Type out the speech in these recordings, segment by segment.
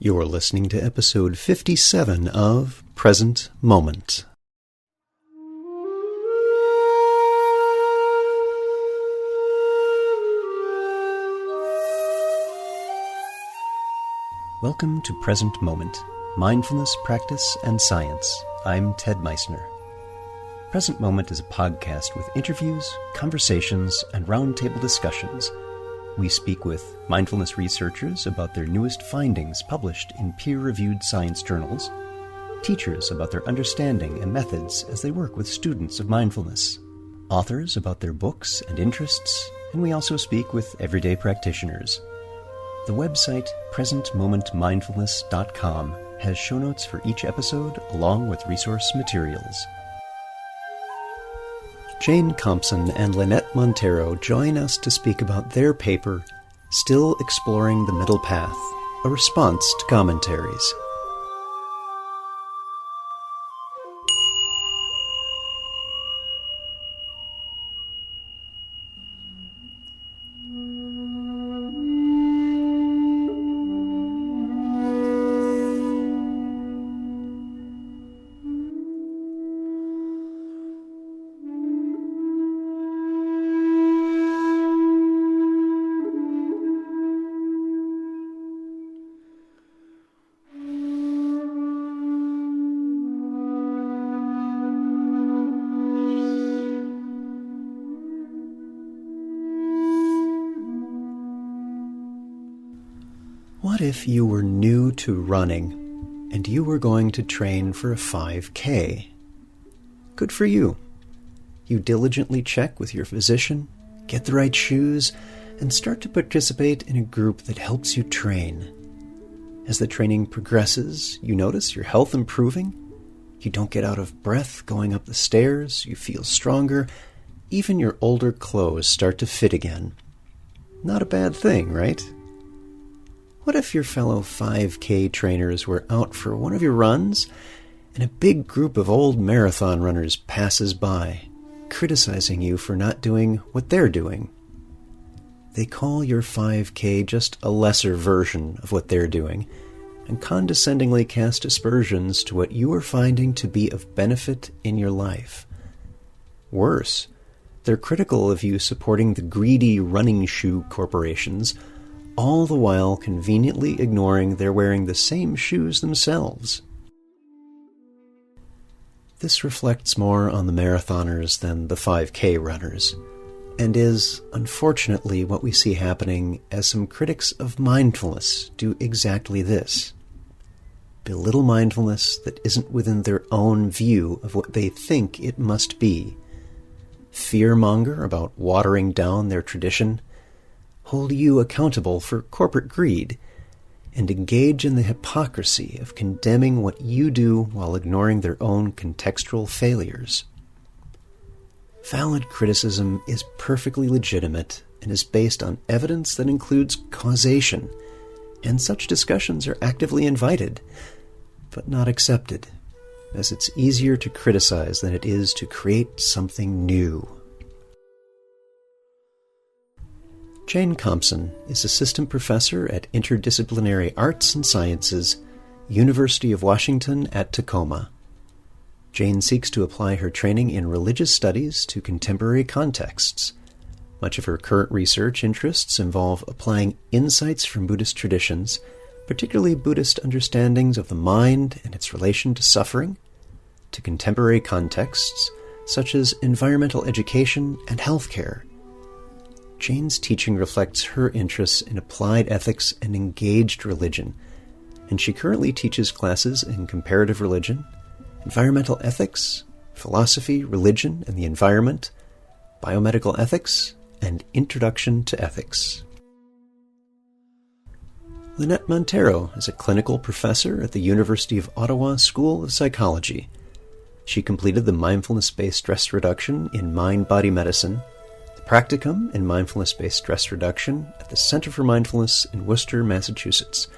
You're listening to episode 57 of Present Moment. Welcome to Present Moment, Mindfulness, Practice, and Science. I'm Ted Meissner. Present Moment is a podcast with interviews, conversations, and roundtable discussions. We speak with mindfulness researchers about their newest findings published in peer-reviewed science journals, teachers about their understanding and methods as they work with students of mindfulness, authors about their books and interests, and we also speak with everyday practitioners. The website presentmomentmindfulness.com has show notes for each episode along with resource materials. Jane Compson and Lynette Montiero join us to speak about their paper, Still Exploring the Middle Path, a response to commentaries. What if you were new to running and you were going to train for a 5K? Good for you. You diligently check with your physician, get the right shoes, and start to participate in a group that helps you train. As the training progresses, you notice your health improving. You don't get out of breath going up the stairs. You feel stronger. Even your older clothes start to fit again. Not a bad thing, right? What if your fellow 5K trainers were out for one of your runs and a big group of old marathon runners passes by, criticizing you for not doing what they're doing? They call your 5K just a lesser version of what they're doing and condescendingly cast aspersions to what you are finding to be of benefit in your life. Worse, they're critical of you supporting the greedy running shoe corporations, all the while conveniently ignoring they're wearing the same shoes themselves. This reflects more on the marathoners than the 5K runners, and is, unfortunately, what we see happening as some critics of mindfulness do exactly this. Belittle mindfulness that isn't within their own view of what they think it must be. Fearmonger about watering down their tradition, hold you accountable for corporate greed, and engage in the hypocrisy of condemning what you do while ignoring their own contextual failures. Valid criticism is perfectly legitimate and is based on evidence that includes causation, and such discussions are actively invited, but not accepted, as it's easier to criticize than it is to create something new. Jane Compson is Assistant Professor at Interdisciplinary Arts and Sciences, University of Washington at Tacoma. Jane seeks to apply her training in religious studies to contemporary contexts. Much of her current research interests involve applying insights from Buddhist traditions, particularly Buddhist understandings of the mind and its relation to suffering, to contemporary contexts such as environmental education and healthcare. Jane's teaching reflects her interests in applied ethics and engaged religion, and she currently teaches classes in comparative religion, environmental ethics, philosophy, religion and the environment, biomedical ethics, and introduction to ethics. Lynette Montiero is a clinical professor at the University of Ottawa School of Psychology. She completed the mindfulness-based stress reduction in mind-body medicine, practicum in mindfulness-based stress reduction at the Center for Mindfulness in Worcester, Massachusetts,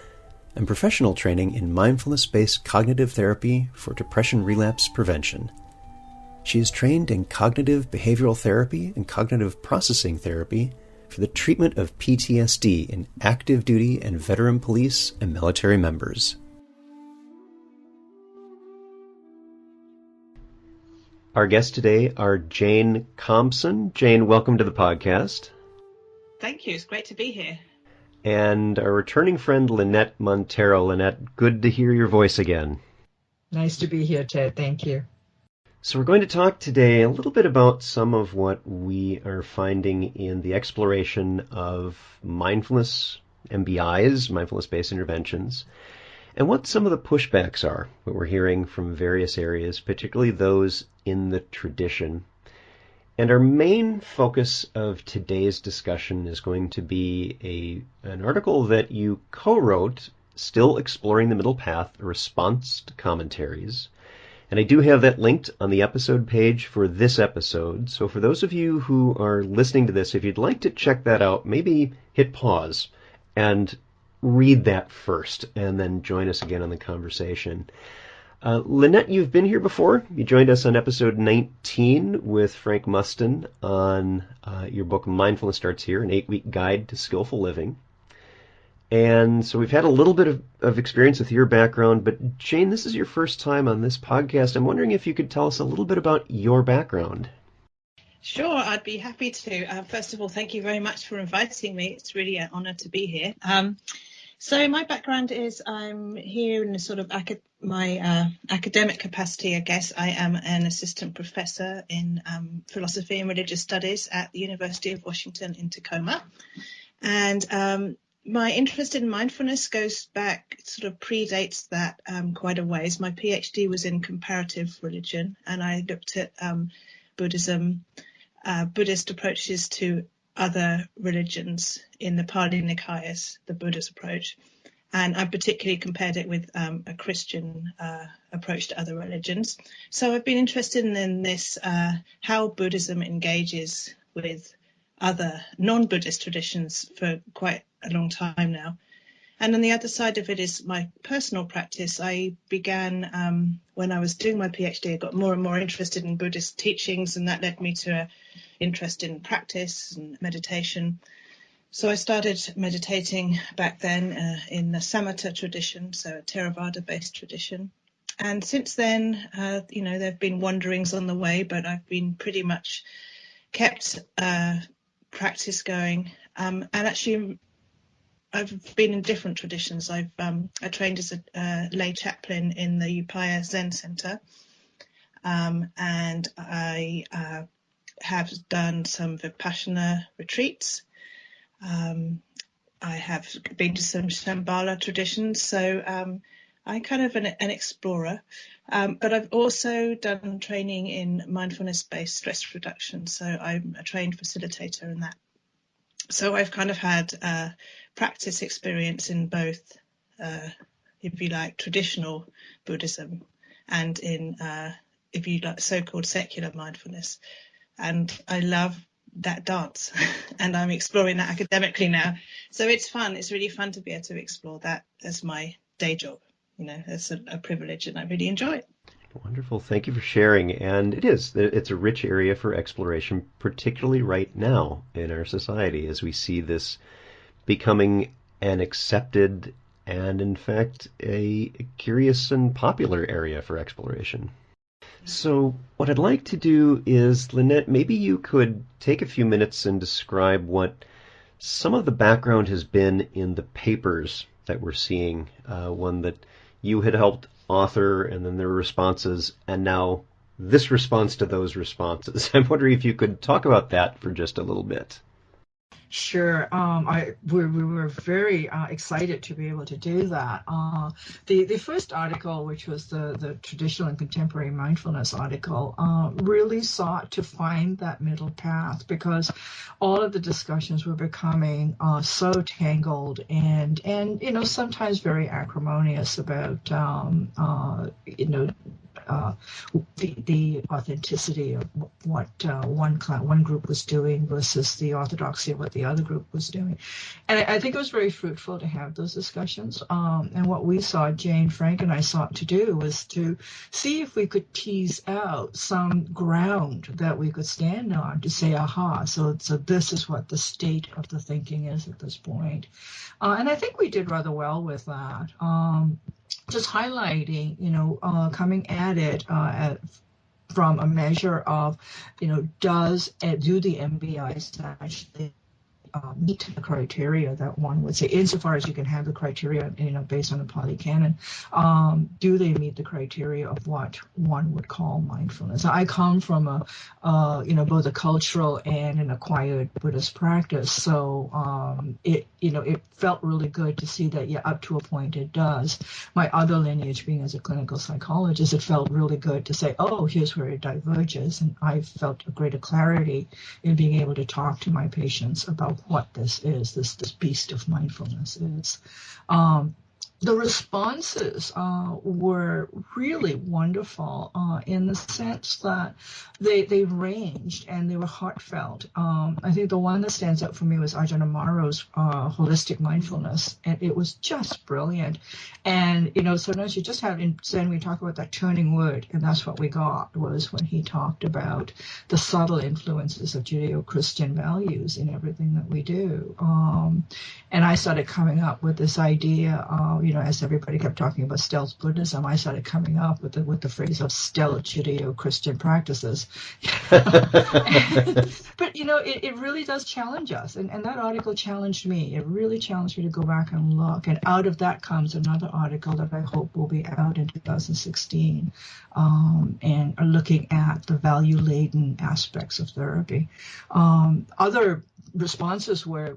and professional training in mindfulness-based cognitive therapy for depression relapse prevention. She is trained in cognitive behavioral therapy and cognitive processing therapy for the treatment of PTSD in active duty and veteran police and military members. Our guests today are Jane Compson. Jane, welcome to the podcast. Thank you. It's great to be here. And our returning friend, Lynette Montiero. Lynette, good to hear your voice again. Nice to be here, Ted. Thank you. So we're going to talk today a little bit about some of what we are finding in the exploration of mindfulness, MBIs, mindfulness-based interventions, and what some of the pushbacks are that we're hearing from various areas, particularly those in the tradition. And our main focus of today's discussion is going to be an article that you co-wrote, Still Exploring the Middle Path, a response to commentaries. And I do have that linked on the episode page for this episode. So for those of you who are listening to this, if you'd like to check that out, maybe hit pause and read that first and then join us again on the conversation. Lynette, you've been here before. You joined us on episode 19 with Frank Mustin on your book Mindfulness Starts Here, an 8-week guide to skillful living. And so we've had a little bit of experience with your background, but Jane, this is your first time on this podcast. I'm wondering if you could tell us a little bit about your background. Sure, I'd be happy to. First of all, thank you very much for inviting me. It's really an honor to be here. So my background is I'm here in a sort of my academic capacity, I guess. I am an assistant professor in philosophy and religious studies at the University of Washington in Tacoma. And my interest in mindfulness goes back, sort of predates that quite a ways. My PhD was in comparative religion, and I looked at Buddhism, Buddhist approaches to other religions in the Pali Nikayas, the Buddha's approach. And I particularly compared it with a Christian approach to other religions. So I've been interested in this, how Buddhism engages with other non-Buddhist traditions for quite a long time now. And on the other side of it is my personal practice. I began, when I was doing my PhD, I got more and more interested in Buddhist teachings, and that led me to an interest in practice and meditation. So I started meditating back then in the Samatha tradition, so a Theravada-based tradition. And since then, there have been wanderings on the way, but I've been pretty much kept practice going. And actually, I've been in different traditions. I trained as a lay chaplain in the Upaya Zen Center, and I have done some Vipassana retreats. I have been to some Shambhala traditions, so I'm kind of an explorer. But I've also done training in mindfulness-based stress reduction, so I'm a trained facilitator in that. So I've kind of had practice experience in both, if you like, traditional Buddhism and in, if you like, so-called secular mindfulness. And I love that dance, and I'm exploring that academically now. So it's fun. It's really fun to be able to explore that as my day job. It's a privilege, and I really enjoy it. Wonderful. Thank you for sharing. And it's a rich area for exploration, particularly right now in our society, as we see this becoming an accepted and, in fact, a curious and popular area for exploration. So what I'd like to do is, Lynette, maybe you could take a few minutes and describe what some of the background has been in the papers that we're seeing, one that you had helped author, and then there were responses, and now this response to those responses. I'm wondering if you could talk about that for just a little bit. Sure. We were very excited to be able to do that. The first article, which was the traditional and contemporary mindfulness article, really sought to find that middle path, because all of the discussions were becoming so tangled and sometimes very acrimonious about the authenticity of what one group was doing versus the orthodoxy of what the other group was doing. And I think it was very fruitful to have those discussions. And what we saw, Jane, Frank, and I sought to do was to see if we could tease out some ground that we could stand on to say, aha, so this is what the state of the thinking is at this point. And I think we did rather well with that. Just highlighting, coming at it from a measure of, do the MBIs actually meet the criteria that one would say, insofar as you can have the criteria, based on the Pali Canon, do they meet the criteria of what one would call mindfulness? I come from both a cultural and an acquired Buddhist practice, so it felt really good to see that, up to a point it does. My other lineage being as a clinical psychologist, it felt really good to say, oh, here's where it diverges, and I felt a greater clarity in being able to talk to my patients about what this is, this beast of mindfulness is. The responses were really wonderful in the sense that they ranged and they were heartfelt. I think the one that stands out for me was Ajahn Amaro's holistic mindfulness, and it was just brilliant. And sometimes you just have in Zen we talk about that turning word, and that's what we got was when he talked about the subtle influences of Judeo-Christian values in everything that we do. And I started coming up with this idea of, as everybody kept talking about stealth Buddhism, I started coming up with the phrase of stealth Judeo-Christian practices. But, it really does challenge us. And that article challenged me. It really challenged me to go back and look. And out of that comes another article that I hope will be out in 2016, and are looking at the value-laden aspects of therapy. Other responses were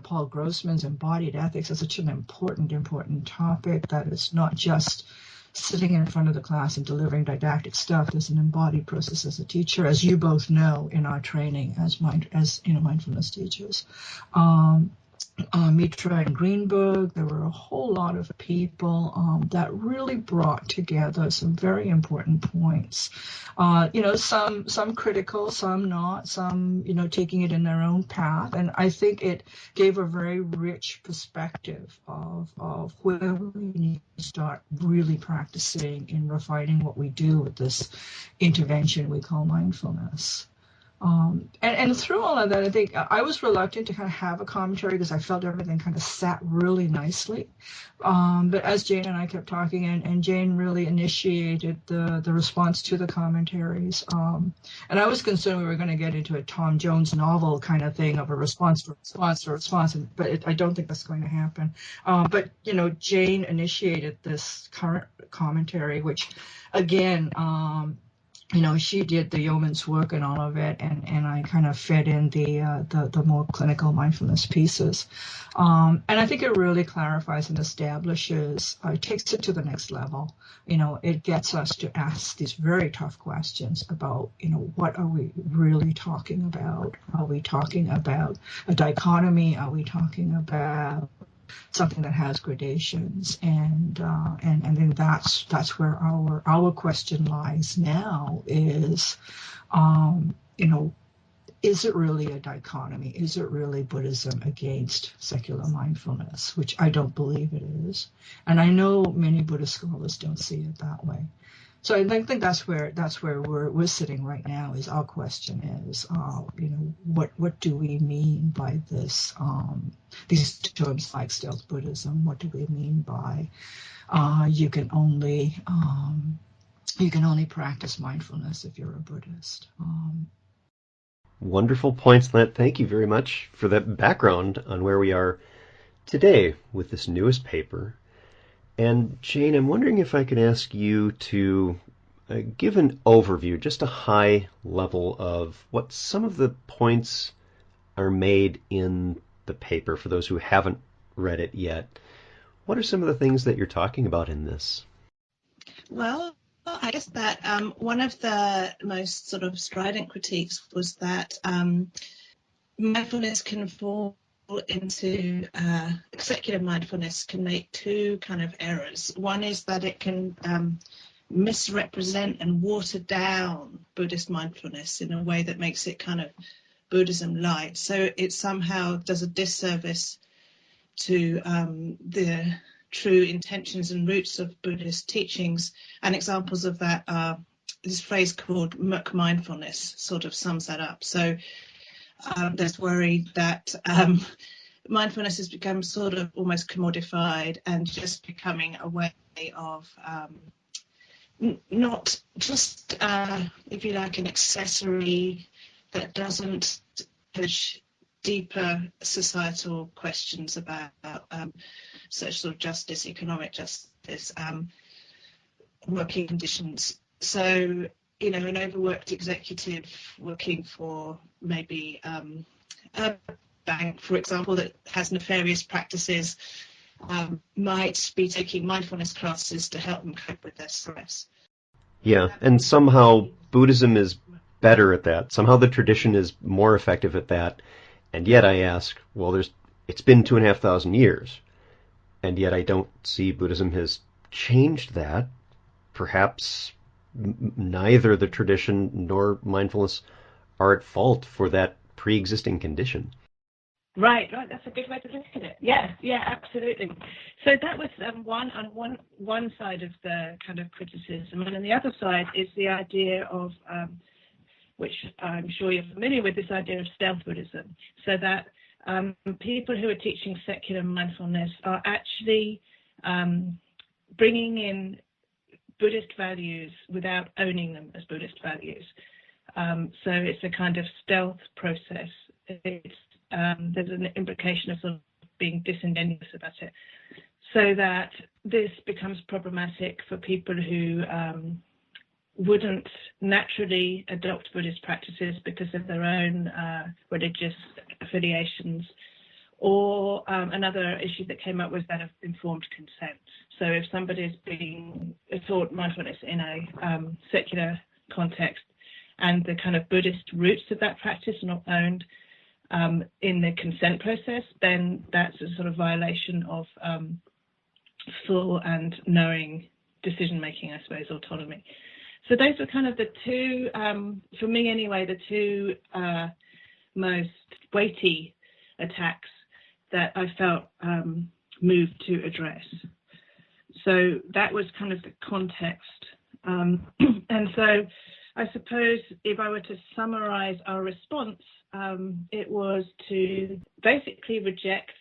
Paul Grossman's embodied ethics is such an important topic that it's not just sitting in front of the class and delivering didactic stuff. There's an embodied process as a teacher, as you both know in our training as mindfulness teachers. Mitra and Greenberg, there were a whole lot of people that really brought together some very important points. Some critical, some not, some, taking it in their own path. And I think it gave a very rich perspective of where we need to start really practicing in refining what we do with this intervention we call mindfulness. And through all of that, I think I was reluctant to kind of have a commentary because I felt everything kind of sat really nicely. But as Jane and I kept talking, and Jane really initiated the response to the commentaries. And I was concerned we were going to get into a Tom Jones novel kind of thing of a response to response, but I don't think that's going to happen. But, Jane initiated this current commentary, which, again, she did the yeoman's work and all of it, and I kind of fed in the more clinical mindfulness pieces. And I think it really clarifies and establishes, it takes it to the next level. It gets us to ask these very tough questions about, what are we really talking about? Are we talking about a dichotomy? Are we talking about something that has gradations, and then that's where our question lies now is, is it really a dichotomy? Is it really Buddhism against secular mindfulness, which I don't believe it is, and I know many Buddhist scholars don't see it that way. So I think that's where we're sitting right now. Is our question is, what do we mean by this? These terms like stealth Buddhism. What do we mean by you can only practice mindfulness if you're a Buddhist? Wonderful points, Lynette. Thank you very much for that background on where we are today with this newest paper. And Jane, I'm wondering if I could ask you to give an overview, just a high level of what some of the points are made in the paper for those who haven't read it yet. What are some of the things that you're talking about in this? Well, I guess that one of the most sort of strident critiques was that mindfulness can fall into secular mindfulness can make two kind of errors. One is that it can misrepresent and water down Buddhist mindfulness in a way that makes it kind of Buddhism light. So it somehow does a disservice to the true intentions and roots of Buddhist teachings. And examples of that are this phrase called muk mindfulness sort of sums that up. So there's worry that mindfulness has become sort of almost commodified and just becoming a way of not just, if you like, an accessory that doesn't push deeper societal questions about social justice, economic justice, working conditions. So, you know, an overworked executive working for maybe a bank, for example, that has nefarious practices might be taking mindfulness classes to help them cope with their stress. Yeah, and somehow Buddhism is better at that. Somehow the tradition is more effective at that. And yet I ask, well, it's been 2,500 years, and yet I don't see Buddhism has changed that. Perhaps neither the tradition nor mindfulness are at fault for that pre-existing condition. Right. That's a good way to look at it. Yeah, absolutely. So that was one side of the kind of criticism, and on the other side is the idea of, which I'm sure you're familiar with, this idea of stealth Buddhism. So that people who are teaching secular mindfulness are actually bringing in Buddhist values without owning them as Buddhist values. So it's a kind of stealth process. There's an implication of sort of being disingenuous about it, so that this becomes problematic for people who wouldn't naturally adopt Buddhist practices because of their own religious affiliations. Or another issue that came up was that of informed consent. So if somebody is being taught mindfulness in a secular context and the kind of Buddhist roots of that practice are not owned in the consent process, then that's a sort of violation of full and knowing decision-making, I suppose, autonomy. So those were kind of the two, for me anyway, the two most weighty attacks that I felt moved to address. So that was kind of the context. And so I suppose if I were to summarize our response, it was to basically reject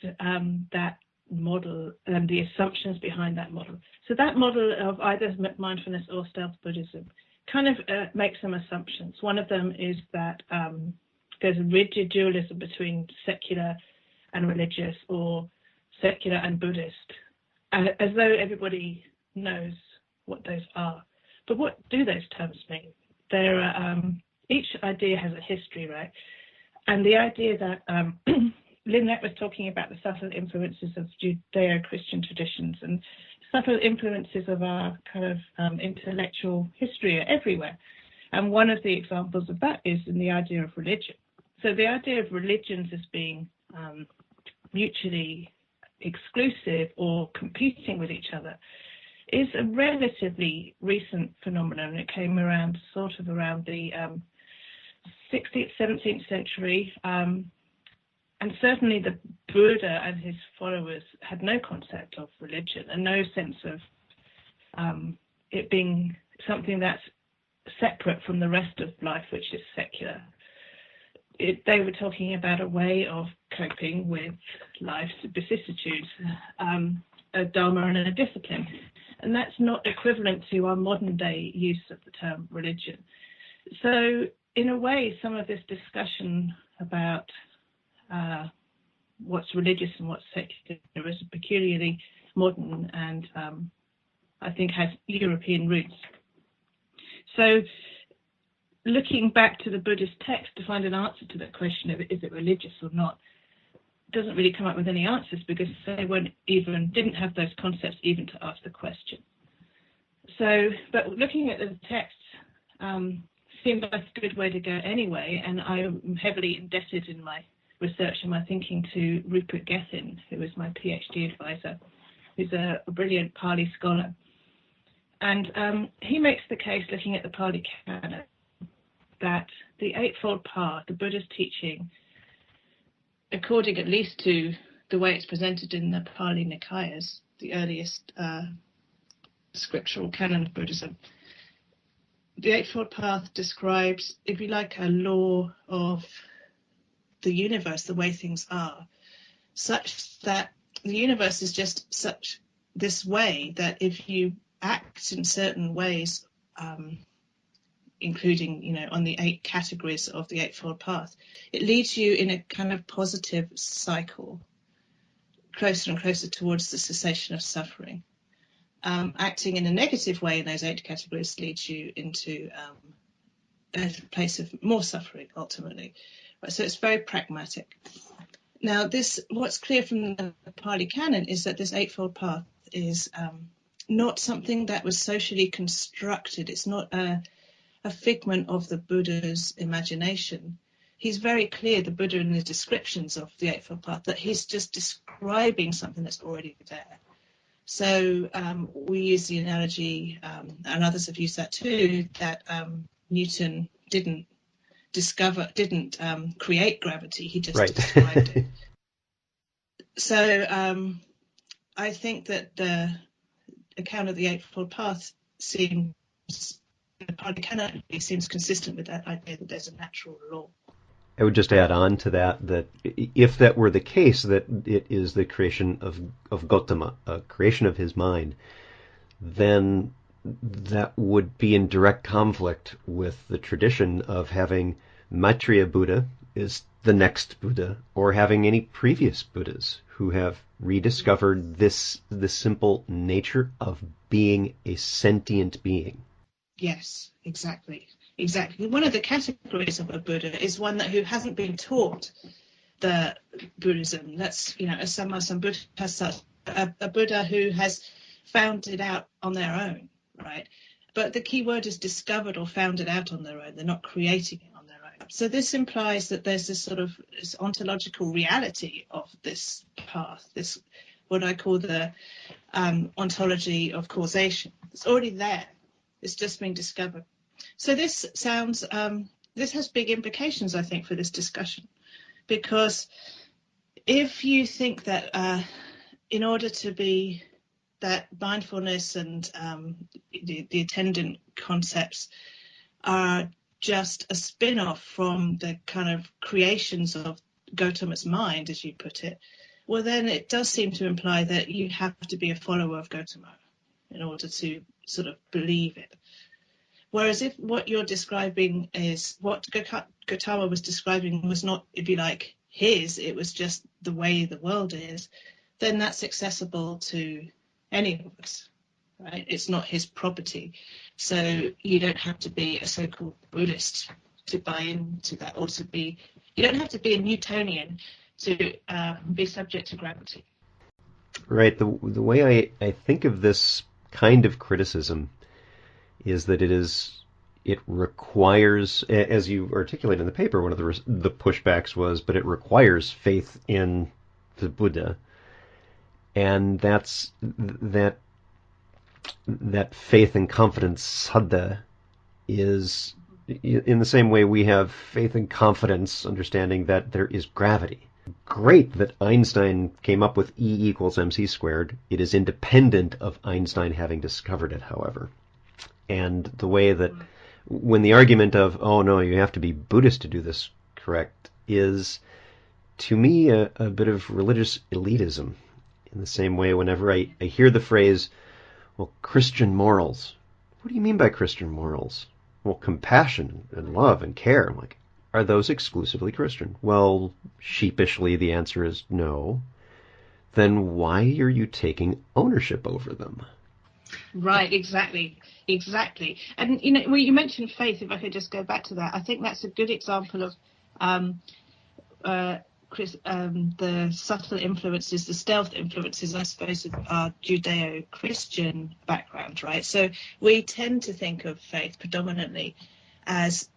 that model and the assumptions behind that model. So that model of either mindfulness or stealth Buddhism kind of makes some assumptions. One of them is that there's a rigid dualism between secular and religious, or secular and Buddhist, as though everybody knows what those are. But what do those terms mean? Each idea has a history, right? And the idea that Lynette was talking about the subtle influences of Judeo-Christian traditions, and subtle influences of our kind of intellectual history are everywhere. And one of the examples of that is in the idea of religion. So the idea of religions as being mutually exclusive or competing with each other is a relatively recent phenomenon. It came around sort of around the 16th, 17th century. And certainly the Buddha and his followers had no concept of religion and no sense of it being something that's separate from the rest of life, which is secular. They were talking about a way of coping with life's vicissitudes, a dharma and a discipline. And that's not equivalent to our modern day use of the term religion. So in a way, some of this discussion about what's religious and what's secular is peculiarly modern and I think has European roots. So looking back to the Buddhist text to find an answer to that question of is it religious or not doesn't really come up with any answers, because they didn't have those concepts even to ask the question. So, but looking at the text seemed like a good way to go anyway, and I'm heavily indebted in my research and my thinking to Rupert Gethin, who was my PhD advisor, who's a brilliant Pali scholar. And he makes the case, looking at the Pali Canon, that the Eightfold Path, the Buddha's teaching, according at least to the way it's presented in the Pali Nikayas, the earliest scriptural canon of Buddhism, the Eightfold Path describes, if you like, a law of the universe, the way things are, such that the universe is just such this way that if you act in certain ways, including, on the 8 categories of the Eightfold Path, it leads you in a kind of positive cycle, closer and closer towards the cessation of suffering. Acting in a negative way in those 8 categories leads you into a place of more suffering, ultimately. Right, so it's very pragmatic. Now, what's clear from the Pali Canon is that this Eightfold Path is not something that was socially constructed. It's not a figment of the Buddha's imagination. He's very clear, the Buddha, in the descriptions of the Eightfold Path, that he's just describing something that's already there. So we use the analogy, and others have used that too, that Newton didn't create gravity, he just described it. So I think that the account of the Eightfold Path seems consistent with that idea that there's a natural law. I would just add on to that if that were the case, that it is the creation of Gautama, a creation of his mind, then that would be in direct conflict with the tradition of having Maitreya Buddha is the next Buddha, or having any previous Buddhas who have rediscovered the simple nature of being a sentient being. Yes, exactly. One of the categories of a Buddha is one who hasn't been taught the Buddhism. That's, a Samma Sambuddha, has such a Buddha who has found it out on their own, right? But the key word is discovered or found it out on their own. They're not creating it on their own. So this implies that there's this sort of this ontological reality of this path, this what I call the ontology of causation. It's already there. It's just being discovered. So this has big implications, I think, for this discussion, because if you think that in order to be that mindfulness and the attendant concepts are just a spin-off from the kind of creations of Gautama's mind, as you put it, well, then it does seem to imply that you have to be a follower of Gautama in order to sort of believe it. Whereas if what you're describing is what Gautama was describing was not, if you like, it was just the way the world is, then that's accessible to any of us, right? It's not his property. So you don't have to be a so-called Buddhist to buy into that, or you don't have to be a Newtonian to be subject to gravity. Right. The way I think of this kind of criticism is that it requires, as you articulate in the paper, one of the pushbacks was, but it requires faith in the Buddha, and that faith and confidence, saddha, is in the same way we have faith and confidence, understanding that there is gravity. Great that Einstein came up with E equals mc squared. It is independent of Einstein having discovered it, however. And the way that when the argument of, oh no, you have to be Buddhist to do this correct, is to me a bit of religious elitism. In the same way, whenever I hear the phrase, well, Christian morals, what do you mean by Christian morals? Well, compassion and love and care. I'm like, are those exclusively Christian? Well, sheepishly the answer is no. Then why are you taking ownership over them? Right, exactly. And, you mentioned faith, if I could just go back to that. I think that's a good example of the subtle influences, the stealth influences, I suppose, of our Judeo-Christian background, right? So we tend to think of faith predominantly as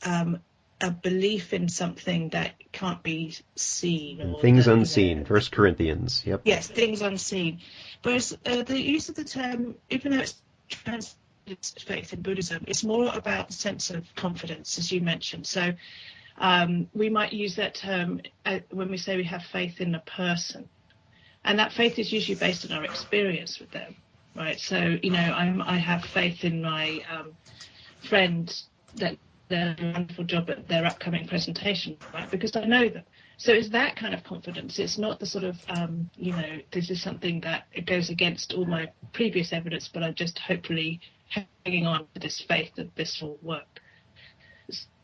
a belief in something that can't be seen. Or things unseen, 1 Corinthians, yep. Yes, things unseen. Whereas the use of the term, even though it's faith in Buddhism. It's more about the sense of confidence, as you mentioned. So we might use that term when we say we have faith in a person. And that faith is usually based on our experience with them, right? So, I have faith in my friend that they're doing a wonderful job at their upcoming presentation, right? Because I know them. So it's that kind of confidence. It's not the sort of, this is something that it goes against all my previous evidence, but I'm just hopefully hanging on to this faith that this will work.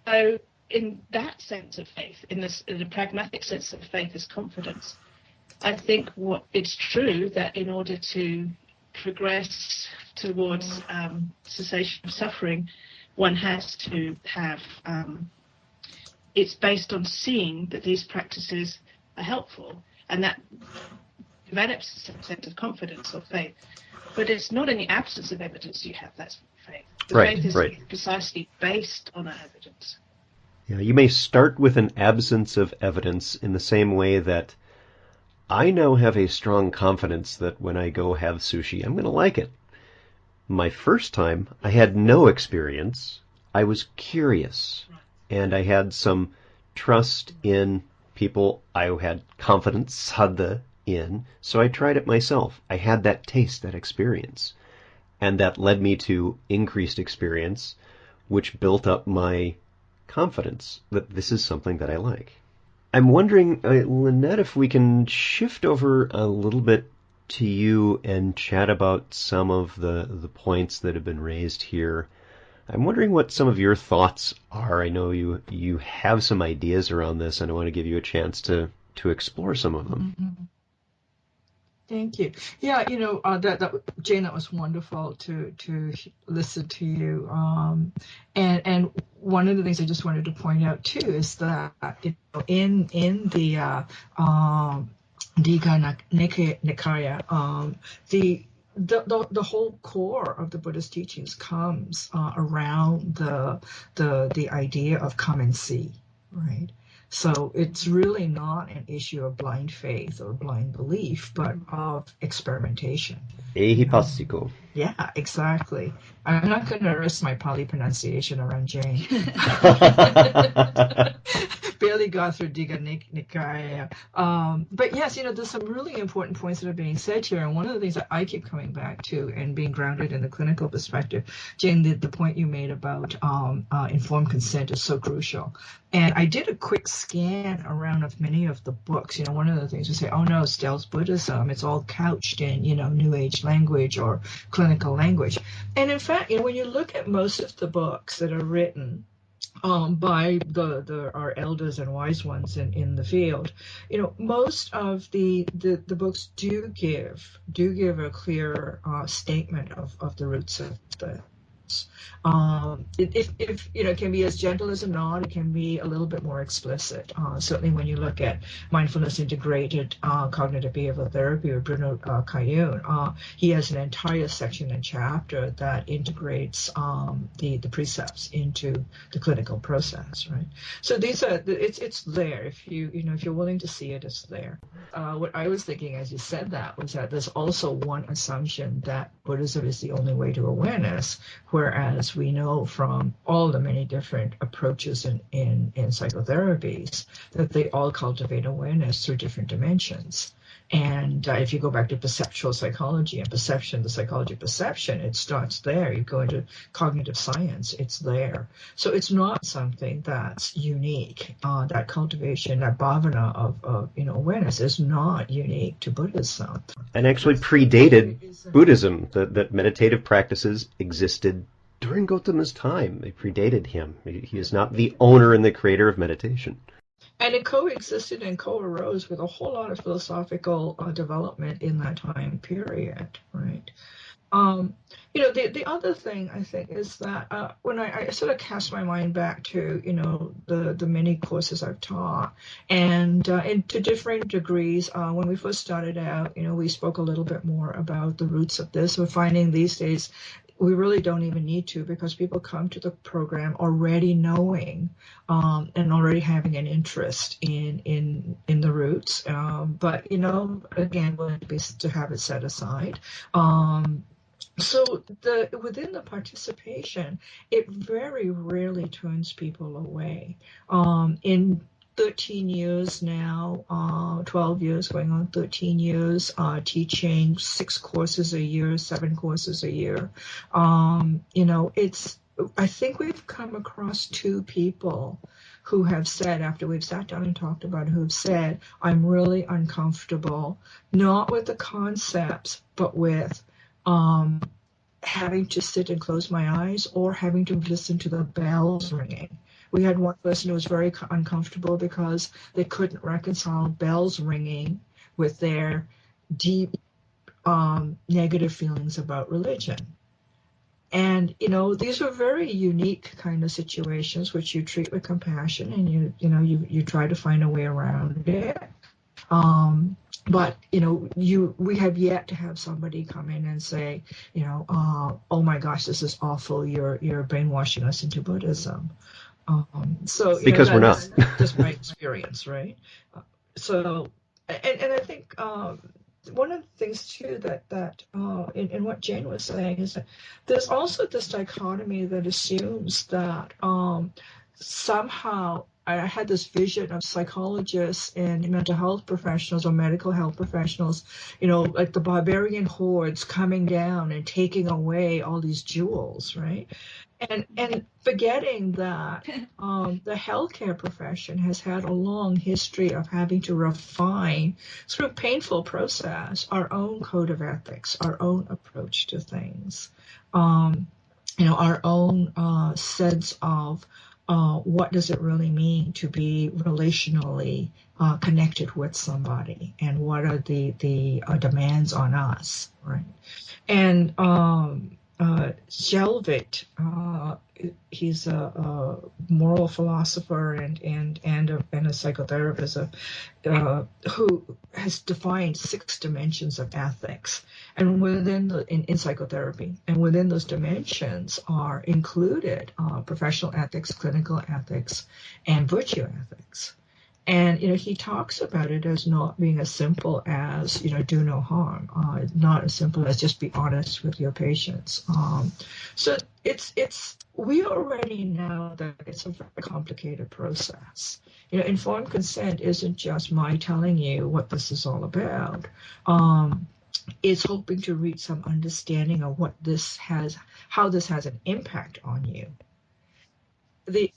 So in that sense of faith, in the pragmatic sense of faith as confidence, I think it's true that in order to progress towards cessation of suffering, one has to have it's based on seeing that these practices are helpful, and that develops some sense of confidence or faith. But it's not in the absence of evidence you have that faith. The faith is precisely based on that evidence. Yeah, you may start with an absence of evidence in the same way that I now have a strong confidence that when I go have sushi, I'm going to like it. My first time, I had no experience. I was curious. And I had some trust in people I had confidence in, so I tried it myself. I had that taste, that experience. And that led me to increased experience, which built up my confidence that this is something that I like. I'm wondering, Lynette, if we can shift over a little bit to you and chat about some of the points that have been raised here. I'm wondering what some of your thoughts are. I know you have some ideas around this, and I want to give you a chance to explore some of them. Mm-hmm. Thank you. Yeah, that Jane, that was wonderful to listen to you. And one of the things I just wanted to point out too is that in the Digha Nikaya, the whole core of the Buddhist teachings comes around the idea of come and see, right? So it's really not an issue of blind faith or blind belief, but of experimentation. Ehipassiko. Yeah, exactly. I'm not going to risk my Pali pronunciation around Jane. Barely got through Digha Nikaya. But yes, there's some really important points that are being said here. And one of the things that I keep coming back to and being grounded in the clinical perspective, Jane, the point you made about informed consent is so crucial. And I did a quick scan around of many of the books. One of the things we say, oh no, Stealth Buddhism, it's all couched in, New Age language or clinical language. And in fact, when you look at most of the books that are written by our elders and wise ones in the field, most of the books do give a clear statement of the roots of the. If it can be as gentle as a nod, it can be a little bit more explicit. Certainly, when you look at mindfulness integrated cognitive behavioral therapy with Bruno Cayun, he has an entire section and chapter that integrates the precepts into the clinical process. Right. So these are it's there. If you're willing to see it, it's there. What I was thinking as you said that was that there's also one assumption that Buddhism is the only way to awareness, whereas we know from all the many different approaches in psychotherapies that they all cultivate awareness through different dimensions. And if you go back to perceptual psychology and perception, the psychology of perception, it starts there. You go into cognitive science, it's there. So it's not something that's unique. That cultivation, that bhavana of awareness is not unique to Buddhism. And actually predated Buddhism. That meditative practices existed during Gautama's time. They predated him. He is not the owner and the creator of meditation. And it coexisted and co-arose with a whole lot of philosophical development in that time period, right? The other thing I think is that when I sort of cast my mind back to, the many courses I've taught, and to different degrees, when we first started out, we spoke a little bit more about the roots of this. We're finding these days we really don't even need to, because people come to the program already knowing and already having an interest in the roots. But, again, willing to have it set aside. So within the participation, it very rarely turns people away. In 13 years now, 12 years going on 13 years, teaching 6 courses a year, 7 courses a year. I think we've come across 2 people who have said, after we've sat down and talked about it, who have said, I'm really uncomfortable, not with the concepts, but with having to sit and close my eyes or having to listen to the bells ringing. We had one person who was very uncomfortable because they couldn't reconcile bells ringing with their deep negative feelings about religion. And, these are very unique kind of situations which you treat with compassion, and you try to find a way around it. But we have yet to have somebody come in and say, oh my gosh, this is awful. You're brainwashing us into Buddhism. So because we're not. That's just my experience, right? So, and I think one of the things too that in what Jane was saying is that there's also this dichotomy that assumes that somehow I had this vision of psychologists and mental health professionals or medical health professionals, like the barbarian hordes coming down and taking away all these jewels, right? And forgetting that the healthcare profession has had a long history of having to refine through painful process our own code of ethics, our own approach to things, our own sense of what does it really mean to be relationally connected with somebody, and what are the demands on us, right? And Jelvit, he's a moral philosopher and a psychotherapist who has defined 6 dimensions of ethics, and in psychotherapy, and within those dimensions are included professional ethics, clinical ethics, and virtue ethics. And he talks about it as not being as simple as do no harm, not as simple as just be honest with your patients. So we already know that it's a very complicated process. Informed consent isn't just my telling you what this is all about. It's hoping to reach some understanding of how this has an impact on you.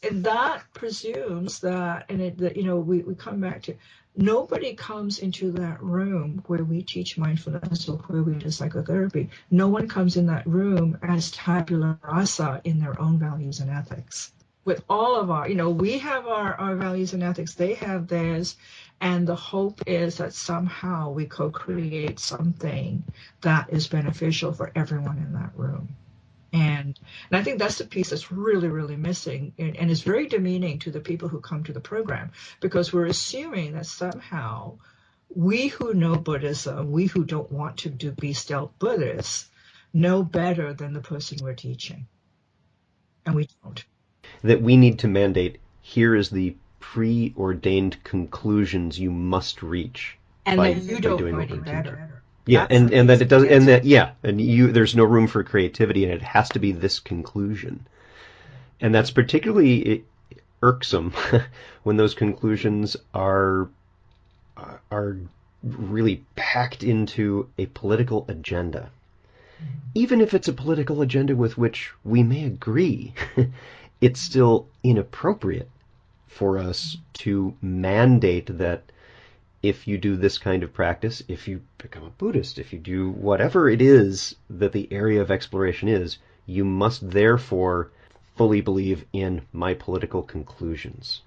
And that presumes that, we come back to, nobody comes into that room where we teach mindfulness or where we do psychotherapy. No one comes in that room as tabula rasa in their own values and ethics. With all of our, we have our values and ethics, they have theirs, and the hope is that somehow we co-create something that is beneficial for everyone in that room. And I think that's the piece that's really, really missing, and is very demeaning to the people who come to the program, because we're assuming that somehow we who know Buddhism, we who don't want to be stealth Buddhists, know better than the person we're teaching. And we don't. That we need to mandate, here is the preordained conclusions you must reach. And that you don't know any better. Yeah, and that it does, and that, and there's no room for creativity, and it has to be this conclusion. And that's particularly irksome when those conclusions are really packed into a political agenda. Even if it's a political agenda with which we may agree, it's still inappropriate for us to mandate that if you do this kind of practice, if you become a Buddhist, if you do whatever it is that the area of exploration is, you must therefore fully believe in my political conclusions.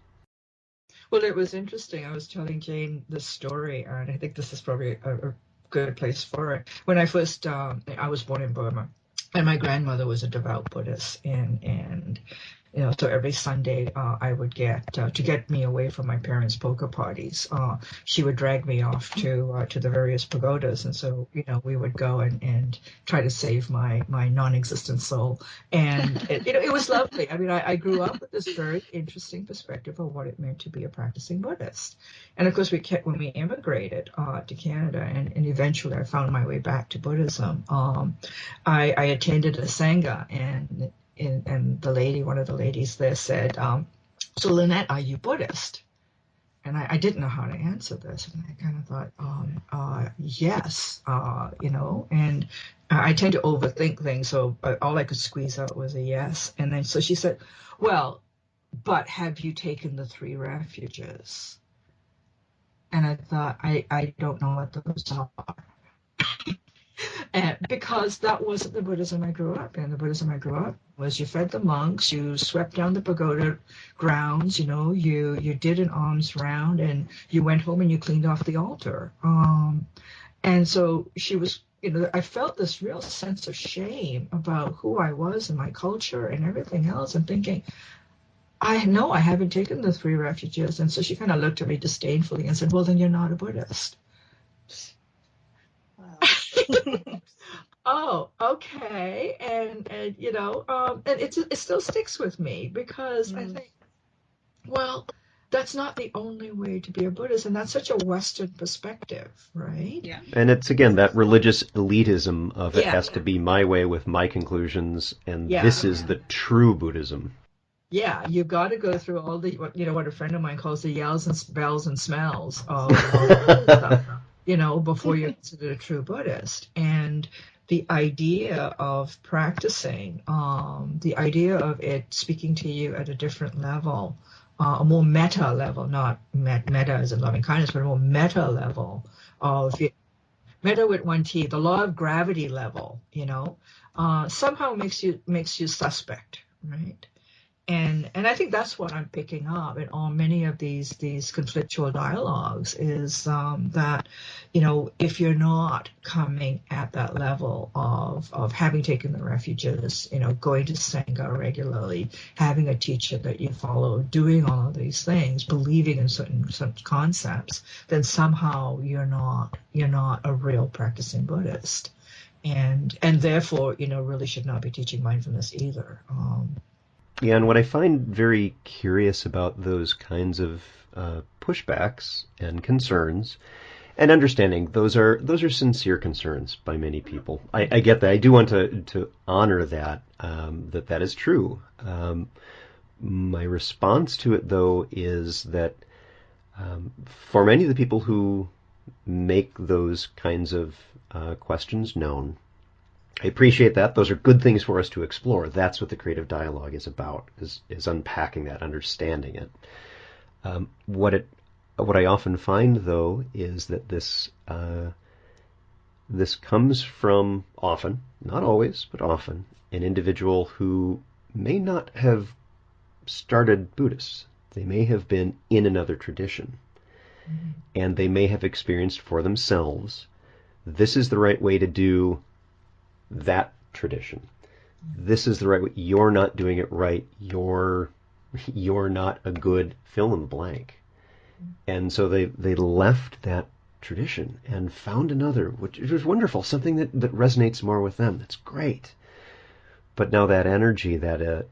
Well, it was interesting. I was telling Jane this story, and I think this is probably a good place for it. When I first, I was born in Burma, and my grandmother was a devout Buddhist, and so every Sunday I would get to get me away from my parents' poker parties. She would drag me off to the various pagodas, and so we would go and try to save my non-existent soul. And it was lovely. I mean, I grew up with this very interesting perspective of what it meant to be a practicing Buddhist. And of course, when we immigrated to Canada, and eventually I found my way back to Buddhism, I attended a Sangha, and one of the ladies there said, so Lynette, are you Buddhist? And I didn't know how to answer this. And I kind of thought, yes, and I tend to overthink things. So all I could squeeze out was a yes. And then so she said, well, but have you taken the 3 refuges? And I thought, I don't know what those are. And because that wasn't the Buddhism I grew up in. The Buddhism I grew up was you fed the monks, you swept down the pagoda grounds, you did an alms round, and you went home and you cleaned off the altar. And so she was, I felt this real sense of shame about who I was and my culture and everything else, and thinking, I know I haven't taken the 3 refuges. And so she kind of looked at me disdainfully and said, well, then you're not a Buddhist. Oh, okay. And it still sticks with me because I think, well, that's not the only way to be a Buddhist, and that's such a Western perspective, right? Yeah. And it's, again, that religious elitism of it has to be my way with my conclusions, and this is the true Buddhism. Yeah, you've got to go through all the, what a friend of mine calls the yells and bells and smells of before you're considered a true Buddhist. And the idea of practicing, the idea of it speaking to you at a different level, a more meta level, not meta as in loving kindness, but a more meta level of meta with 1 T, the law of gravity level, somehow makes you suspect, right? And I think that's what I'm picking up in all many of these conflictual dialogues is that, if you're not coming at that level of having taken the refuges, going to Sangha regularly, having a teacher that you follow, doing all of these things, believing in certain concepts, then somehow you're not a real practicing Buddhist, and therefore really should not be teaching mindfulness either. Yeah, and what I find very curious about those kinds of pushbacks and concerns, and understanding those are sincere concerns by many people. I get that. I do want to honor that that is true. My response to it, though, is that for many of the people who make those kinds of questions known, I appreciate that. Those are good things for us to explore. That's what the creative dialogue is about, is unpacking that, understanding it. What I often find, though, is that this comes from often, not always, but often, an individual who may not have started Buddhists. They may have been in another tradition. Mm-hmm. And they may have experienced for themselves, this is the right way to do that tradition. This is the right way. You're not doing it right. You're not a good fill in the blank. And so they left that tradition and found another, which was wonderful, something that resonates more with them. That's great. But now that energy, that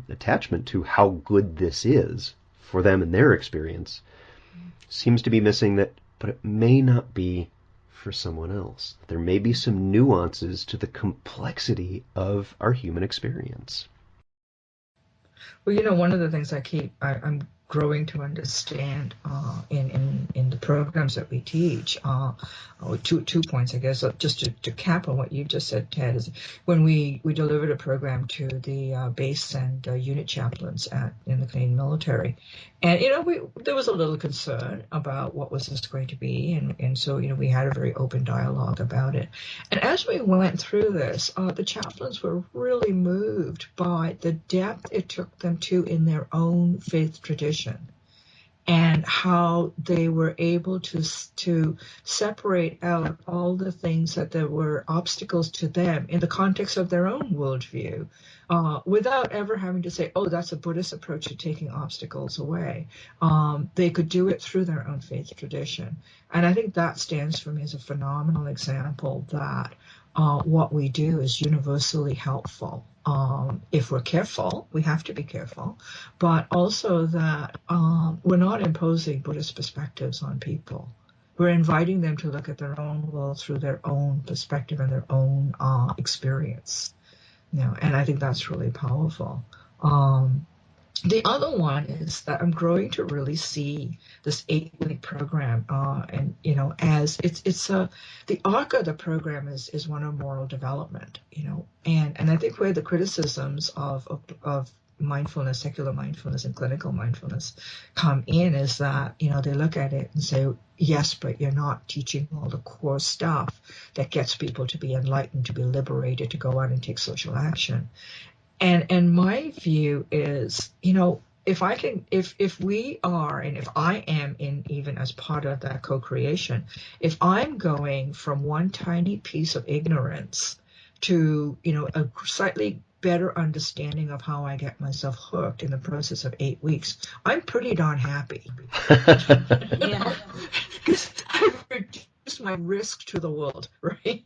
attachment to how good this is for them in their experience seems to be missing that, but it may not be for someone else. There may be some nuances to the complexity of our human experience. Well, one of the things I'm growing to understand in the programs that we teach, two points, I guess, just to cap on what you just said, Ted, is when we delivered a program to the base and unit chaplains in the Canadian military, and there was a little concern about what was this going to be, and so we had a very open dialogue about it. And as we went through this, the chaplains were really moved by the depth it took them to in their own faith tradition. and how they were able to separate out all the things that there were obstacles to them in the context of their own worldview, without ever having to say, oh, that's a Buddhist approach to taking obstacles away. They could do it through their own faith tradition. And I think that stands for me as a phenomenal example that what we do is universally helpful. If we're careful, we have to be careful, but also that we're not imposing Buddhist perspectives on people. We're inviting them to look at their own world through their own perspective and their own experience. And I think that's really powerful. The other one is that I'm growing to really see this 8-week program, and as the arc of the program is one of moral development, and I think where the criticisms of mindfulness, secular mindfulness, and clinical mindfulness come in is that they look at it and say, yes, but you're not teaching all the core stuff that gets people to be enlightened, to be liberated, to go out and take social action. And my view is, if we are, and if I am even as part of that co-creation, if I'm going from one tiny piece of ignorance to, a slightly better understanding of how I get myself hooked in the process of 8 weeks, I'm pretty darn happy. Yeah. Because I've reduced my risk to the world, right?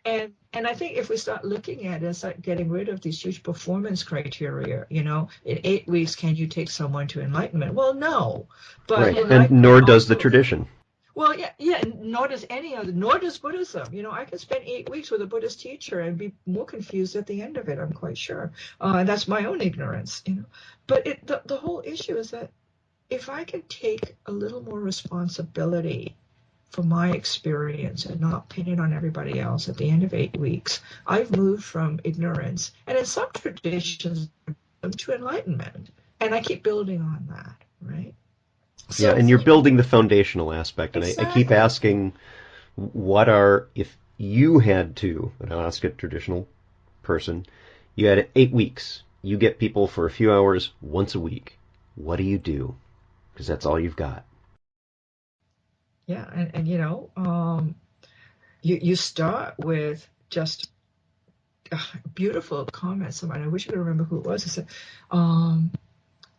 And I think if we start looking at it as like getting rid of these huge performance criteria, in 8 weeks, can you take someone to enlightenment? Well, no. But right. And nor does the tradition. Well, yeah, nor does nor does Buddhism. I could spend 8 weeks with a Buddhist teacher and be more confused at the end of it, I'm quite sure. And that's my own ignorance, But the whole issue is that if I can take a little more responsibility for my experience and not pin it on everybody else at the end of 8 weeks, I've moved from ignorance, and in some traditions, to enlightenment. And I keep building on that, right? Yeah, and you're building the foundational aspect. And exactly. I keep asking, if you had to, and I'll ask a traditional person, you had 8 weeks, you get people for a few hours once a week. What do you do? Because that's all you've got. Yeah, and you start with just beautiful comments. I wish I could remember who it was. It said,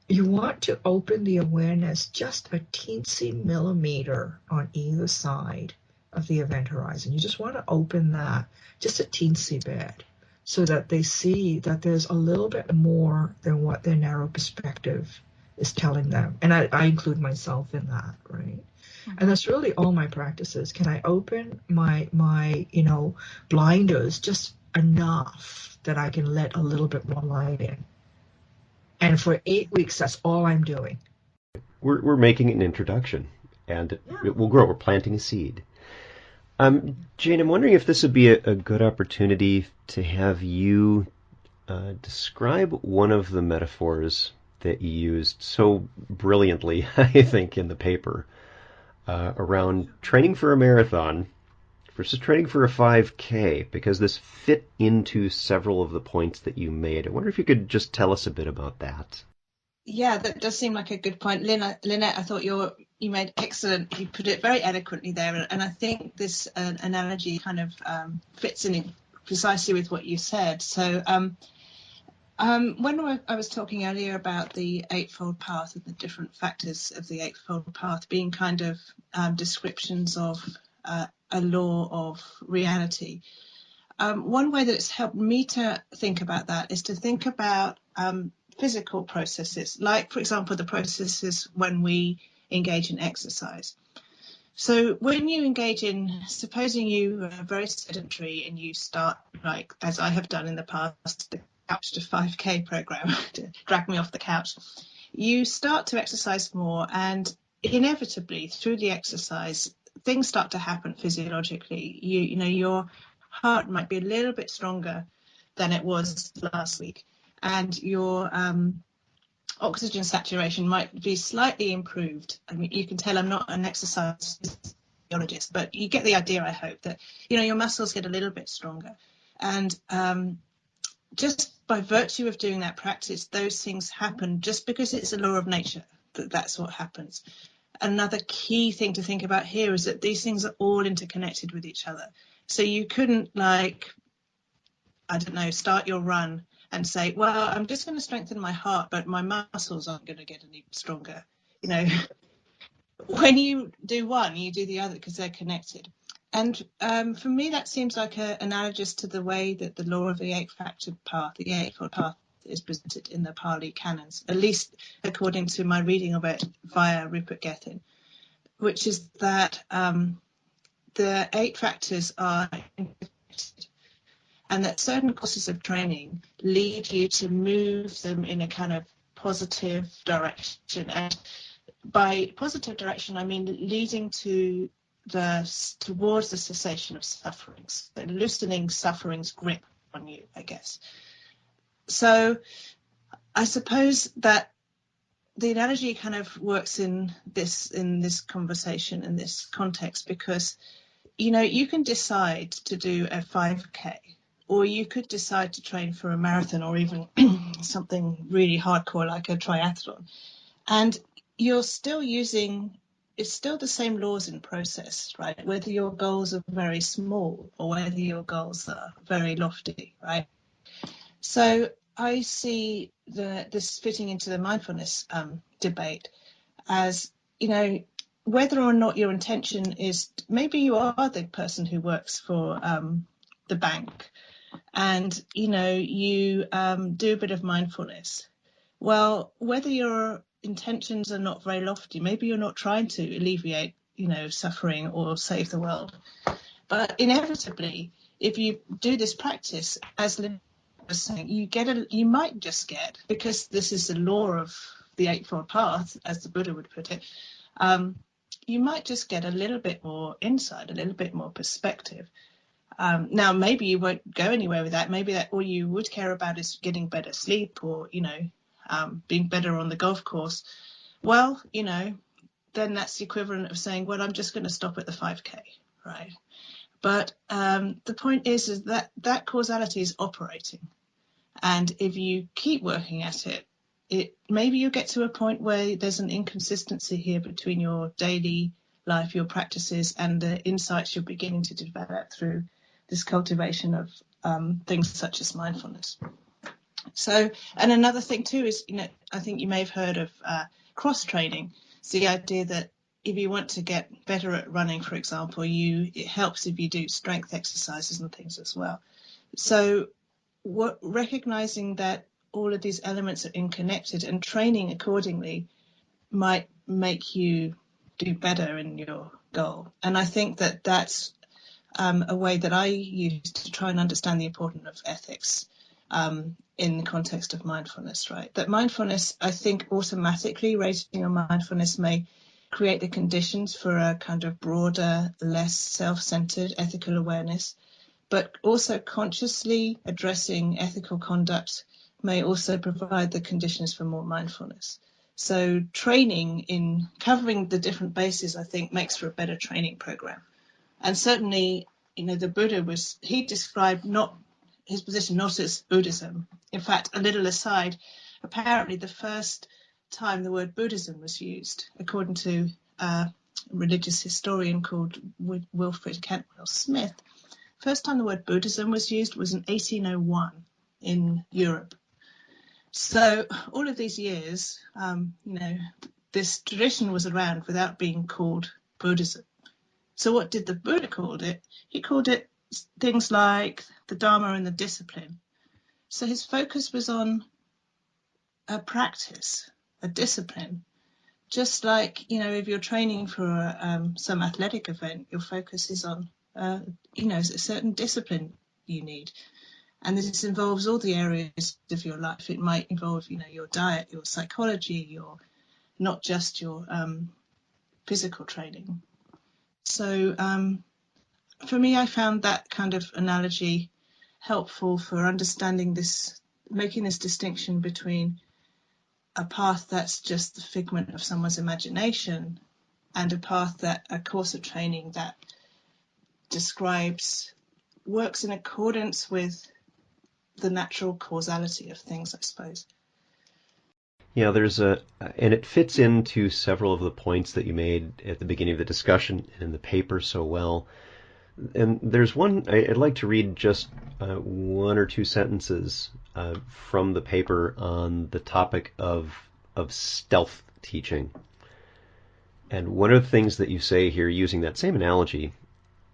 you want to open the awareness just a teensy millimeter on either side of the event horizon. You just want to open that just a teensy bit so that they see that there's a little bit more than what their narrow perspective is telling them. And I include myself in that, right? And that's really all my practices. Can I open my blinders just enough that I can let a little bit more light in? And for 8 weeks, that's all I'm doing. We're making an introduction, and it will grow. We're planting a seed. Jane, I'm wondering if this would be a good opportunity to have you describe one of the metaphors that you used so brilliantly, I think, in the paper, around training for a marathon versus training for a 5K, because this fit into several of the points that you made. I wonder if you could just tell us a bit about that. Yeah, that does seem like a good point. Lynette, I thought you made excellent. You put it very eloquently there, and I think this analogy kind of fits in precisely with what you said. So when I was talking earlier about the Eightfold Path and the different factors of the Eightfold Path being kind of descriptions of a law of reality, one way that it's helped me to think about that is to think about physical processes, like, for example, the processes when we engage in exercise. So when you engage in, supposing you are very sedentary and you start, like as I have done in the past, the Couch to 5K program to drag me off the couch, you start to exercise more, and inevitably through the exercise, things start to happen physiologically. You know, your heart might be a little bit stronger than it was last week, and your oxygen saturation might be slightly improved. I mean, you can tell I'm not an exercise physiologist, but you get the idea, I hope, that, you know, your muscles get a little bit stronger. And just by virtue of doing that practice, those things happen just because it's a law of nature. that's what happens. Another key thing to think about here is that these things are all interconnected with each other. So you couldn't, like, I don't know, start your run and say, well, I'm just going to strengthen my heart, but my muscles aren't going to get any stronger. You know, when you do one, you do the other because they're connected. And for me, that seems like analogous to the way that the law of the eight-factored path, the eightfold path, is presented in the Pali canons, at least according to my reading of it via Rupert Gethin, which is that the eight factors are interconnected, and that certain courses of training lead you to move them in a kind of positive direction. And by positive direction, I mean leading towards the cessation of sufferings, so loosening suffering's grip on you, I guess. So I suppose that the analogy kind of works in this conversation, in this context, because, you know, you can decide to do a 5K, or you could decide to train for a marathon, or even something really hardcore like a triathlon. And you're still it's still the same laws in process, right? Whether your goals are very small or whether your goals are very lofty, right? So I see this fitting into the mindfulness debate as, you know, whether or not your intention is, maybe you are the person who works for the bank and, you know, you do a bit of mindfulness. Well, whether your intentions are not very lofty, maybe you're not trying to alleviate, you know, suffering or save the world. But inevitably, if you do this practice, as Lynette was saying, you might just get, because this is the law of the Eightfold Path, as the Buddha would put it, you might just get a little bit more insight, a little bit more perspective. Now, maybe you won't go anywhere with that. Maybe that all you would care about is getting better sleep, or, you know, being better on the golf course. Well, you know, then that's the equivalent of saying, well, I'm just going to stop at the 5K, right? But the point is that causality is operating. And if you keep working at it, maybe you get to a point where there's an inconsistency here between your daily life, your practices, and the insights you're beginning to develop through this cultivation of things such as mindfulness. So, and another thing too is, you know, I think you may have heard of cross training. It's the idea that if you want to get better at running, for example, it helps if you do strength exercises and things as well. So recognizing that all of these elements are interconnected and training accordingly might make you do better in your goal. And I think that that's a way that I use to try and understand the importance of ethics in the context of mindfulness, right? That mindfulness, I think automatically raising your mindfulness may create the conditions for a kind of broader, less self-centered ethical awareness, but also consciously addressing ethical conduct may also provide the conditions for more mindfulness. So training in covering the different bases, I think, makes for a better training program. And certainly, you know, the Buddha he described his position not as Buddhism. In fact, a little aside, apparently the first time the word Buddhism was used, according to a religious historian called Wilfred Cantwell Smith, first time the word Buddhism was used was in 1801 in Europe. So all of these years, you know, this tradition was around without being called Buddhism. So what did the Buddha call it? He called it things like the Dharma and the discipline. So his focus was on a practice, a discipline. Just like, you know, if you're training for some athletic event, your focus is on, you know, a certain discipline you need. And this involves all the areas of your life. It might involve, you know, your diet, your psychology, not just your physical training. So for me, I found that kind of analogy helpful for understanding this, making this distinction between a path that's just the figment of someone's imagination and a course of training that works in accordance with the natural causality of things, I suppose. Yeah, and it fits into several of the points that you made at the beginning of the discussion and in the paper so well. And there's one, I'd like to read just one or two sentences from the paper on the topic of stealth teaching. And one of the things that you say here, using that same analogy,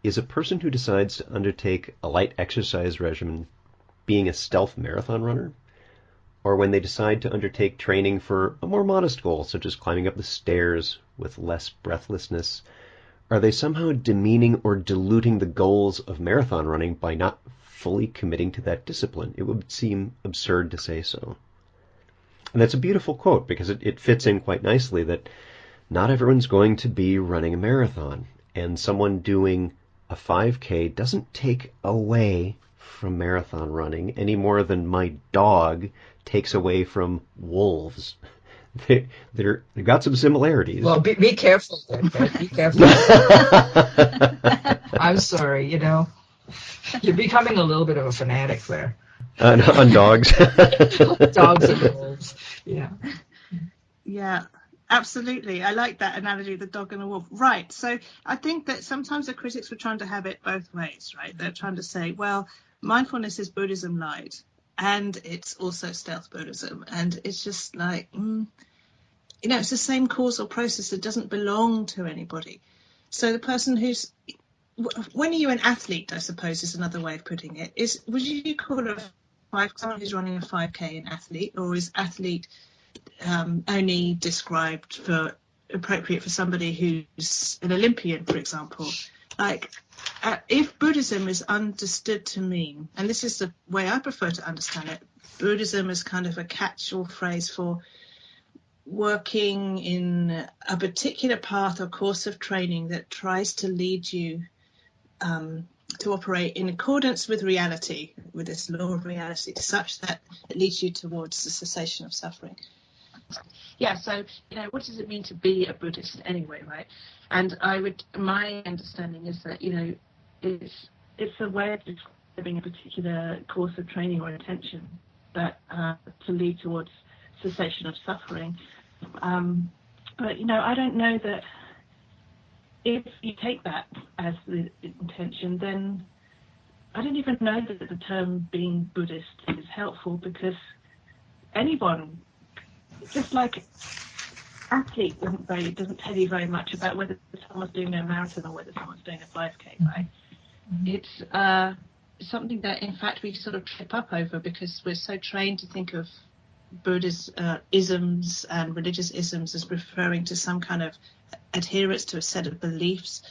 is a person who decides to undertake a light exercise regimen being a stealth marathon runner, or when they decide to undertake training for a more modest goal, such as climbing up the stairs with less breathlessness, are they somehow demeaning or diluting the goals of marathon running by not fully committing to that discipline? It would seem absurd to say so. And that's a beautiful quote because it fits in quite nicely that not everyone's going to be running a marathon, and someone doing a 5K doesn't take away from marathon running any more than my dog takes away from wolves. They've got some similarities. Well, be careful there, Ted. Be careful. I'm sorry, you're becoming a little bit of a fanatic there. On dogs. Dogs and wolves. Yeah. Yeah. Absolutely. I like that analogy of the dog and the wolf. Right. So I think that sometimes the critics were trying to have it both ways, right? They're trying to say, well, mindfulness is Buddhism light, and it's also stealth Buddhism. And it's just like, it's the same causal process that doesn't belong to anybody. So the person when are you an athlete, I suppose, is another way of putting it. Would you call someone who's running a 5K an athlete, or is athlete only described appropriate for somebody who's an Olympian, for example? Like, if Buddhism is understood to mean, and this is the way I prefer to understand it, Buddhism is kind of a catch-all phrase for working in a particular path or course of training that tries to lead you to operate in accordance with reality, with this law of reality, such that it leads you towards the cessation of suffering. Yeah, so, what does it mean to be a Buddhist anyway, right? And my understanding is that, it's a way of describing a particular course of training or intention that to lead towards cessation of suffering. But, I don't know that if you take that as the intention, then I don't even know that the term being Buddhist is helpful, because anyone, just like athlete doesn't tell you very much about whether someone's doing a marathon or whether someone's doing a 5K, right? Mm-hmm. It's something that, in fact, we sort of trip up over because we're so trained to think of Buddhist isms and religious isms as referring to some kind of adherence to a set of beliefs.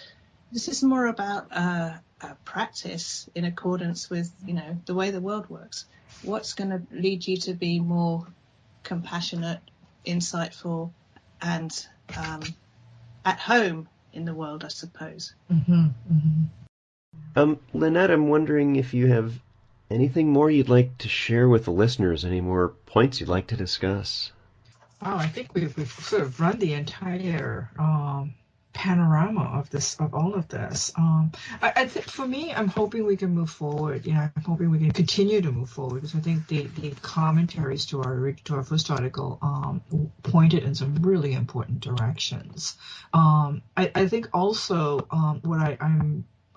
This is more about a practice in accordance with, the way the world works. What's going to lead you to be more compassionate, insightful, and at home in the world, I suppose. Mm-hmm. Mm-hmm. Lynette, I'm wondering if you have anything more you'd like to share with the listeners, any more points you'd like to discuss? Oh, I think we've sort of run the entire panorama of all of this. I think for me, I'm hoping we can move forward. I'm hoping we can continue to move forward, because I think the commentaries to our first article pointed in some really important directions. I think also what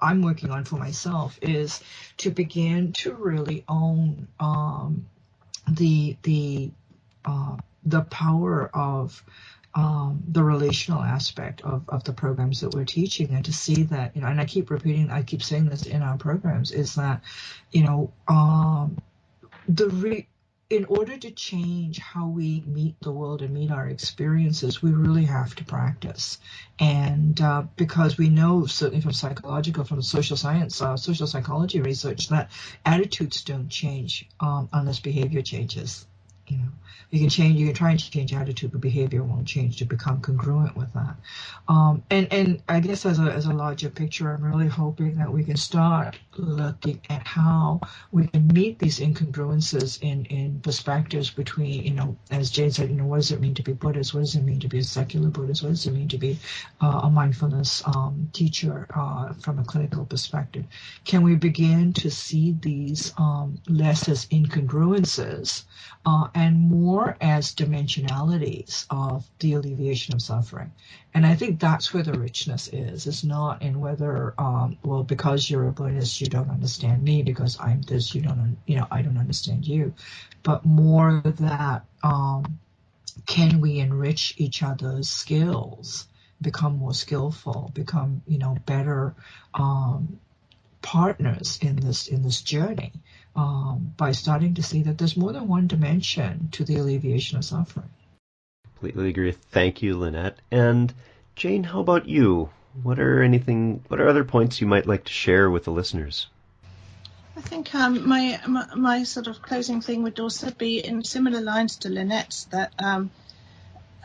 I'm working on for myself is to begin to really own the power of the relational aspect of the programs that we're teaching, and to see that, and I keep saying this in our programs, is that, in order to change how we meet the world and meet our experiences, we really have to practice. And because we know, certainly from social psychology research, that attitudes don't change unless behavior changes. You can try and change attitude, but behavior won't change to become congruent with that. And I guess as a larger picture, I'm really hoping that we can start looking at how we can meet these incongruences in perspectives between, as Jane said, what does it mean to be Buddhist? What does it mean to be a secular Buddhist? What does it mean to be a mindfulness teacher from a clinical perspective? Can we begin to see these less as incongruences and more as dimensionalities of the alleviation of suffering. And I think that's where the richness is. It's not in whether, well, because you're a Buddhist, you don't understand me. Because I'm this, I don't understand you. But more that, can we enrich each other's skills, become more skillful, become, better partners in this journey, by starting to see that there's more than one dimension to the alleviation of suffering. Completely agree. Thank you, Lynette. And Jane, how about you? What are other points you might like to share with the listeners? I think my sort of closing thing would also be in similar lines to Lynette's, that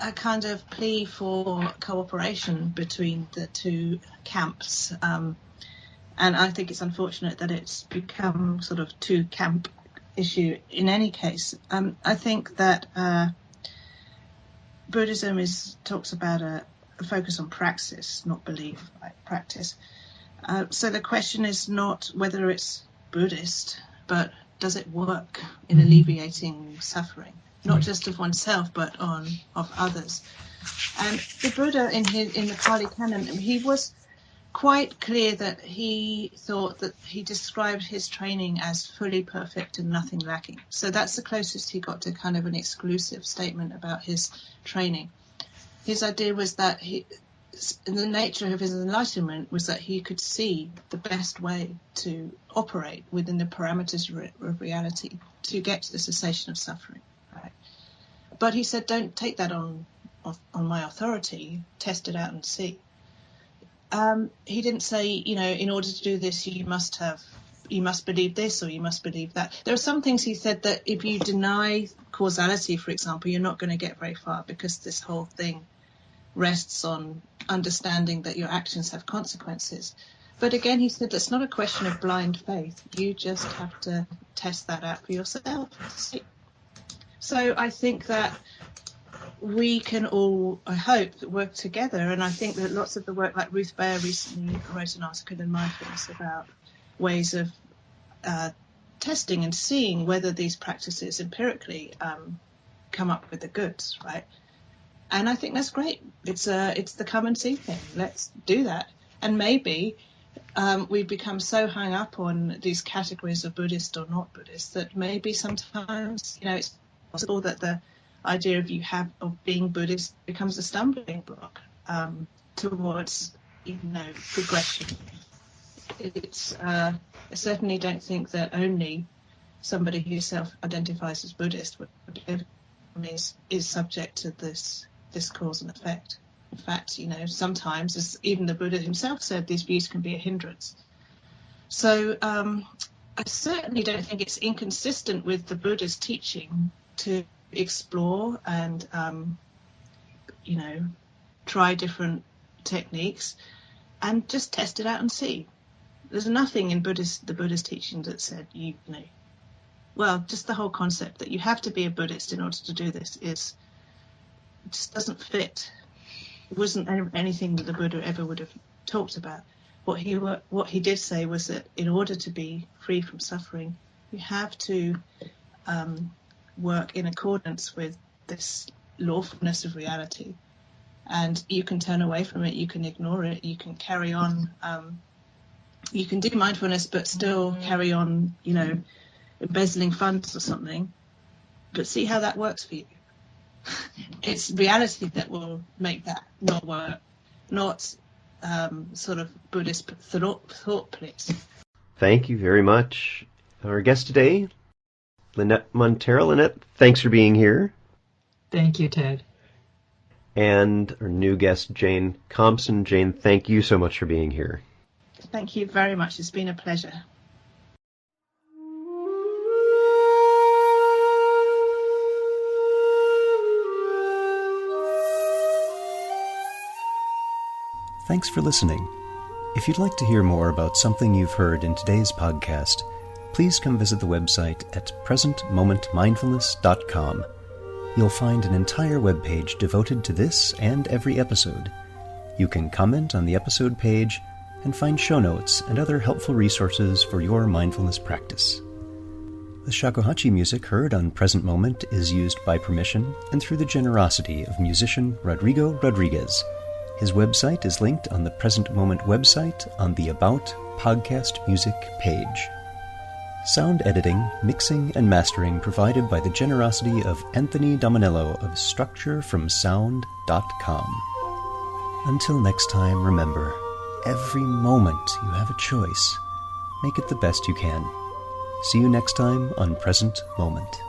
a kind of plea for cooperation between the two camps. And I think it's unfortunate that it's become sort of two-camp issue in any case. I think that Buddhism talks about a focus on praxis, not belief, right? Practice. So the question is not whether it's Buddhist, but does it work in alleviating suffering, not just of oneself, but of others? And the Buddha in the Pali Canon, he was quite clear that he thought that he described his training as fully perfect and nothing lacking. So that's the closest he got to kind of an exclusive statement about his training. His idea was that the nature of his enlightenment was that he could see the best way to operate within the parameters of reality to get to the cessation of suffering. Right? But he said, don't take that on my authority, test it out and see. He didn't say, in order to do this, you must believe this or you must believe that. There are some things he said that if you deny causality, for example, you're not going to get very far, because this whole thing rests on understanding that your actions have consequences. But again, he said that's not a question of blind faith. You just have to test that out for yourself. So I think that we can all, I hope, work together. And I think that lots of the work, like Ruth Baer recently wrote an article in Mindfulness about ways of testing and seeing whether these practices empirically come up with the goods, right? And I think that's great. It's the come and see thing. Let's do that. And maybe we've become so hung up on these categories of Buddhist or not Buddhist that maybe sometimes, it's possible that the idea of being Buddhist becomes a stumbling block towards, progression. I certainly don't think that only somebody who self-identifies as Buddhist is subject to this cause and effect. In fact, sometimes, as even the Buddha himself said, these views can be a hindrance. So I certainly don't think it's inconsistent with the Buddha's teaching to explore and, try different techniques and just test it out and see. There's nothing in the Buddha's teaching that said, just the whole concept that you have to be a Buddhist in order to do this just doesn't fit. It wasn't anything that the Buddha ever would have talked about. What he did say was that in order to be free from suffering, you have to work in accordance with this lawfulness of reality, and you can turn away from it, you can ignore it, you can carry on, you can do mindfulness but still carry on, embezzling funds or something, but see how that works for you. It's reality that will make that not work, not sort of Buddhist thought police. Thank you very much. Our guest today, Lynette Montiero. Lynette, thanks for being here. Thank you, Ted. And our new guest, Jane Compson. Jane, thank you so much for being here. Thank you very much. It's been a pleasure. Thanks for listening. If you'd like to hear more about something you've heard in today's podcast, please come visit the website at presentmomentmindfulness.com. You'll find an entire webpage devoted to this and every episode. You can comment on the episode page and find show notes and other helpful resources for your mindfulness practice. The shakuhachi music heard on Present Moment is used by permission and through the generosity of musician Rodrigo Rodriguez. His website is linked on the Present Moment website on the About Podcast Music page. Sound editing, mixing, and mastering provided by the generosity of Anthony Dominello of StructureFromSound.com. Until next time, remember, every moment you have a choice. Make it the best you can. See you next time on Present Moment.